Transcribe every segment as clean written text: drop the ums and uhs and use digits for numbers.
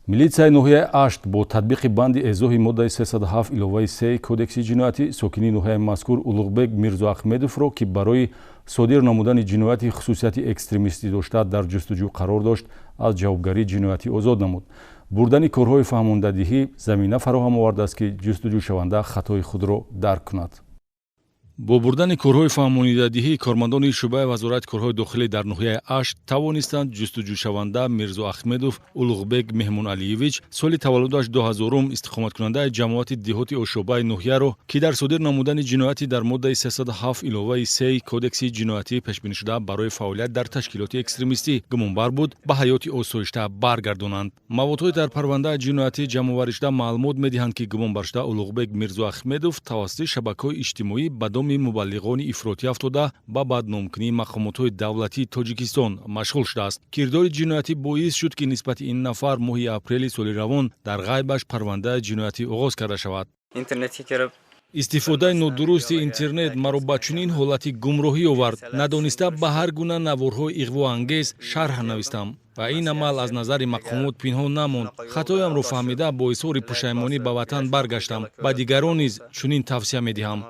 милитсияи ноҳияи Ашт бо татбиқи банди эзоҳи моддаи 307 иловаи 3 кодекси ҷиноятӣ сокини ноҳияи мазкур Улуғбек Мирзоахмедовро ки барои содир намудани ҷинояти хусусияти экстремистӣ дошта дар ҷустуҷӯ қарор дошт, аз ҷавобгарии ҷиноятӣ озод намуд. бурдани корҳои фаҳмондадиҳӣ замина фароҳам овардааст ки ҷустуҷӯшаванда хатои худро дарк кунад. бо бурдани корҳои фаҳмонидадиҳӣ кормандони шӯъбаи вазорати корҳои дохилӣ дар ноҳияи Ашт тавонистанд ҷустуҷӯшаванда Мирзоахмедов Улуғбек Меҳмоналиевич соли таваллудаш 2000 истиқоматкунандаи ҷамоати деҳоти ошобаи ноҳияро ки дар содир намудани ҷинояти дар моддаи 307 иловаи 3 кодекси ҷиноятӣ пешбинишуда барои фаъолият дар ташкилоти экстремистӣ гумонбар буд ба ҳаёти осоишта баргардонанд. маводҳои дар парвандаи ҷиноятӣ ҷамъоваришуда маълумот медиҳанд ки гумонбаршуда Улуғбек Мирзоахмедов тавассути шабакаҳои иҷтимоӣ ба доми мубаллиғони ифротӣ афтода ба бадномкунии мақомотҳои давлатии Тоҷикистон машғул шудааст. кирдори ҷиноятӣ боис шуд ки нисбати ин нафар моҳи апрели соли равон дар ғайбаш парвандаи ҷиноятӣ оғоз карда шавад. истифодаи нодурусти интернет маро ба чунин ҳолати гумроҳӣ овард. надониста ба ҳар гуна наворҳои иғвоангез шарҳ навистам ва ин амал аз назари мақомот пинҳон намонд. хатоямро фаҳмида бо изҳори пушаймонӣ ба ватан баргаштам. ба дигарон низ чунин тавсия медиҳам.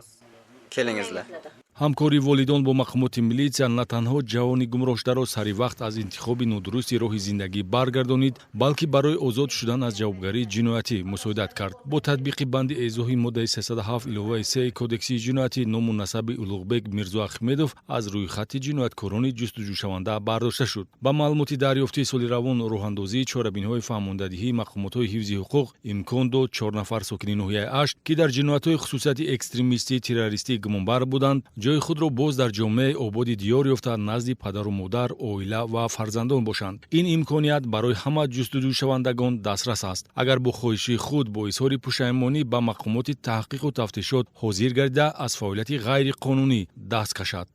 ҳамкори волидон бо мақомоти милитсия на танҳо ҷавони гумроҳшударо сари вақт аз интихоби нодурусти роҳи зиндагӣ баргардонид, балки барои озод шудан аз ҷавобгарии ҷиноятӣ мусоидат кард. бо татбиқи банди эзоҳи моддаи 307 иловаи 3 кодекси ҷиноятӣ ному насаби Улуғбек Мирзоахмедов аз рӯйхати ҷинояткорони ҷустуҷӯшаванда бардошта шуд. ба маълумоти дарёфтии соли равон роҳандозии чорабинҳои фаҳмондадиҳии мақомотҳои ҳифзи ҳуқуқ имкон дод 4 нафар сокини ноҳияи Ашт ки дар ҷиноятҳои хусусияти экстремистӣ террористӣ гумонбар буданд, ҷои худро боз дар ҷомеаи ободи диёр ёфта назди падару модар, оила ва фарзандон бошанд. ин имконият барои ҳама ҷустуҷӯшавандагон дастрас аст. агар бо хоҳиши худ бо изҳори пушаймонӣ ба мақомоти таҳқиқу тафтишот ҳозир гардида аз фаъолияти ғайриқонунӣ даст кашад.